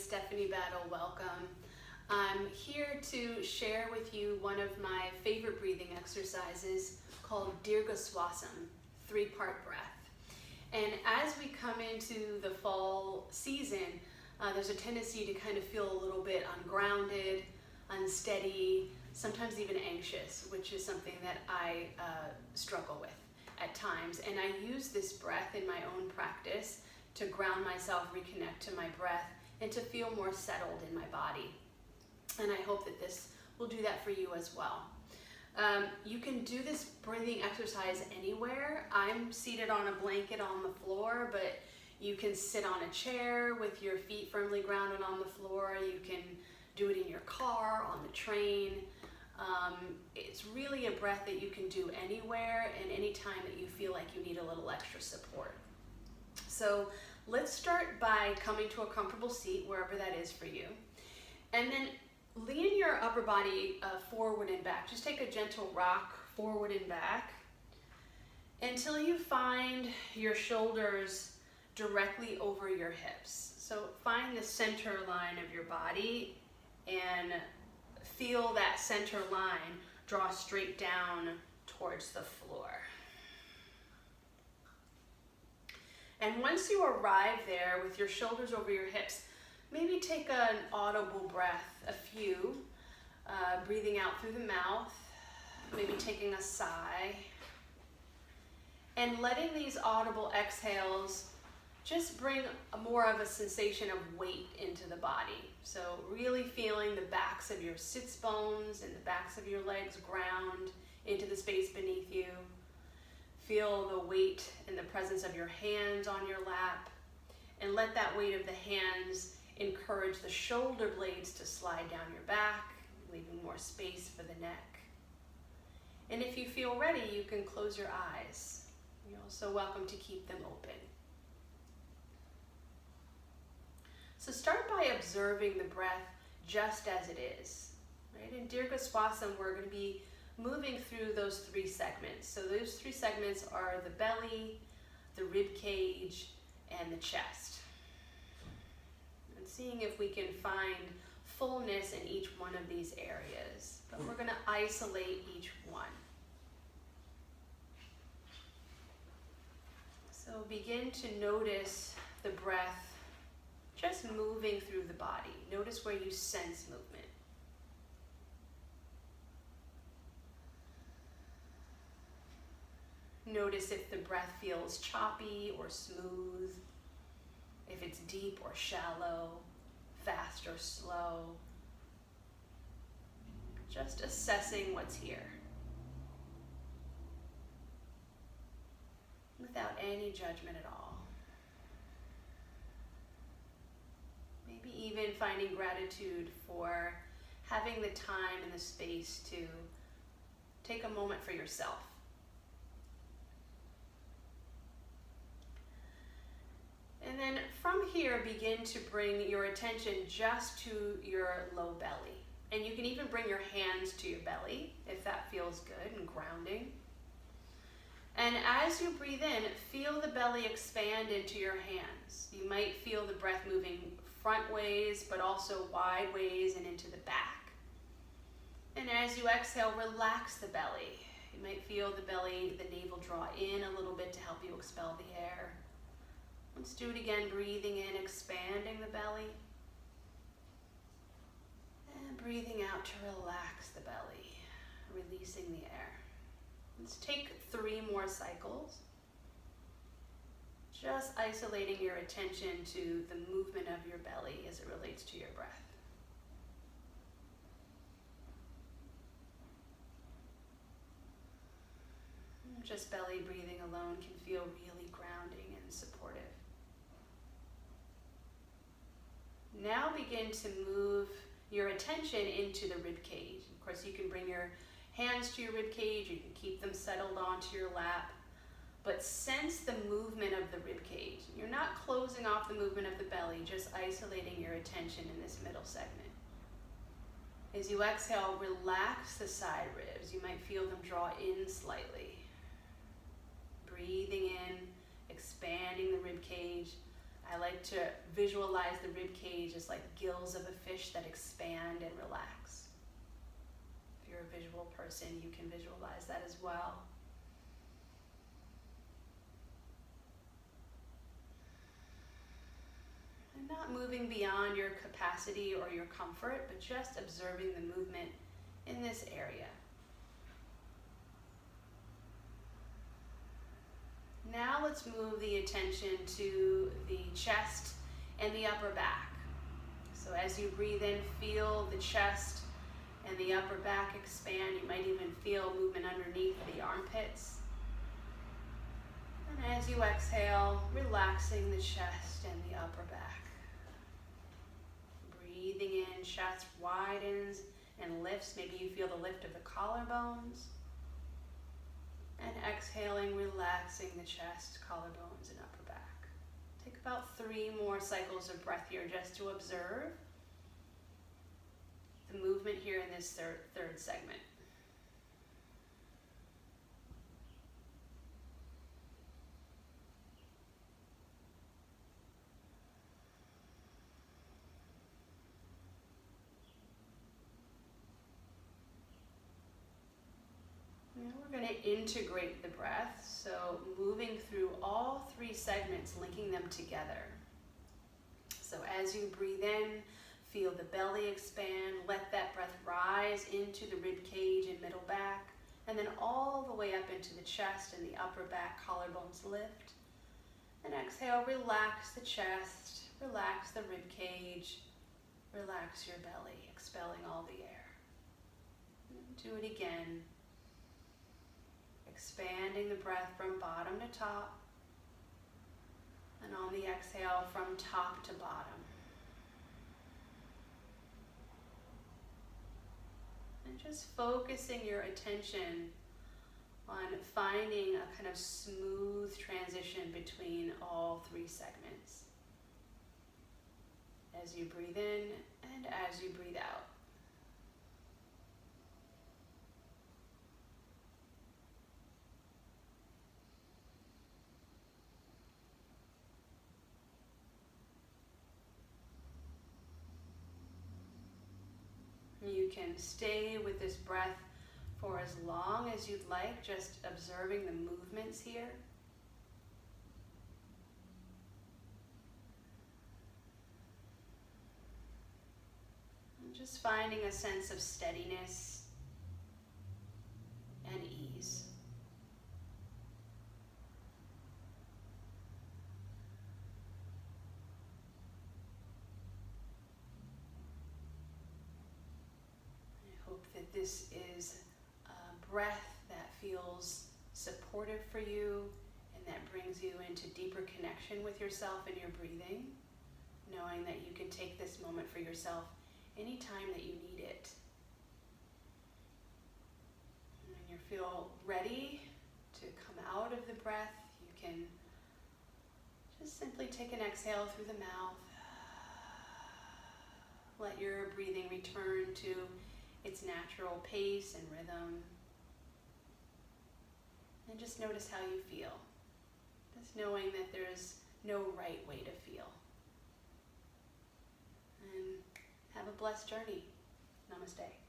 Stephanie Battle, welcome. I'm here to share with you one of my favorite breathing exercises called Deergha Swasam, 3-part breath. And as we come into the fall season, there's a tendency to kind of feel a little bit ungrounded, unsteady, sometimes even anxious, which is something that I struggle with at times. And I use this breath in my own practice to ground myself, reconnect to my breath, and to feel more settled in my body. And I hope that this will do that for you as well. You can do this breathing exercise anywhere. I'm seated on a blanket on the floor, but you can sit on a chair with your feet firmly grounded on the floor. You can do it in your car, on the train. It's really a breath that you can do anywhere and anytime that you feel like you need a little extra support. So let's start by coming to a comfortable seat, wherever that is for you. And then lean your upper body forward and back. Just take a gentle rock forward and back until you find your shoulders directly over your hips. So find the center line of your body and feel that center line draw straight down towards the floor. And once you arrive there with your shoulders over your hips, maybe take an audible breath, a few, breathing out through the mouth, maybe taking a sigh, and letting these audible exhales just bring more of a sensation of weight into the body. So really feeling the backs of your sits bones and the backs of your legs ground into the space beneath you. Feel the weight and the presence of your hands on your lap, and let that weight of the hands encourage the shoulder blades to slide down your back, leaving more space for the neck. And if you feel ready, you can close your eyes. You're also welcome to keep them open. So start by observing the breath just as it is. Right? In Deergha Swasam, we're going to be moving through those 3 segments. So those 3 segments are the belly, the rib cage, and the chest. And seeing if we can find fullness in each one of these areas. But we're going to isolate each one. So begin to notice the breath just moving through the body. Notice where you sense movement. Notice if the breath feels choppy or smooth, if it's deep or shallow, fast or slow. Just assessing what's here without any judgment at all. Maybe even finding gratitude for having the time and the space to take a moment for yourself. And then from here, begin to bring your attention just to your low belly. And you can even bring your hands to your belly if that feels good and grounding. And as you breathe in, feel the belly expand into your hands. You might feel the breath moving front ways, but also wide ways and into the back. And as you exhale, relax the belly. You might feel the belly, the navel draw in a little bit to help you expel the air. Let's do it again, breathing in, expanding the belly. And breathing out to relax the belly, releasing the air. Let's take 3 more cycles. Just isolating your attention to the movement of your belly as it relates to your breath. Just belly breathing alone can feel really grounding and supportive. Now begin to move your attention into the rib cage. Of course, you can bring your hands to your rib cage, you can keep them settled onto your lap, but sense the movement of the rib cage. You're not closing off the movement of the belly, just isolating your attention in this middle segment. As you exhale, relax the side ribs. You might feel them draw in slightly. Breathing in, expanding the rib cage, I like to visualize the rib cage as like gills of a fish that expand and relax. If you're a visual person, you can visualize that as well. And not moving beyond your capacity or your comfort, but just observing the movement in this area. Now let's move the attention to the chest and the upper back. So as you breathe in, feel the chest and the upper back expand. You might even feel movement underneath the armpits. And as you exhale, relaxing the chest and the upper back. Breathing in, chest widens and lifts. Maybe you feel the lift of the collarbones. And exhaling, relaxing the chest, collarbones, and upper back. Take about 3 more cycles of breath here just to observe the movement here in this third segment. Now we're going to integrate the breath, so moving through all 3 segments, linking them together. So as you breathe in, feel the belly expand, let that breath rise into the rib cage and middle back, and then all the way up into the chest and the upper back, collarbones lift. And exhale, relax the chest, relax the rib cage, relax your belly, expelling all the air. And do it again. Expanding the breath from bottom to top, and on the exhale from top to bottom. And just focusing your attention on finding a kind of smooth transition between all 3 segments. As you breathe in and as you breathe out. You can stay with this breath for as long as you'd like, just observing the movements here. And just finding a sense of steadiness and ease. That this is a breath that feels supportive for you and that brings you into deeper connection with yourself and your breathing, knowing that you can take this moment for yourself anytime that you need it. And when you feel ready to come out of the breath, you can just simply take an exhale through the mouth. Let your breathing return to its natural pace and rhythm. And just notice how you feel. Just knowing that there's no right way to feel. And have a blessed journey. Namaste.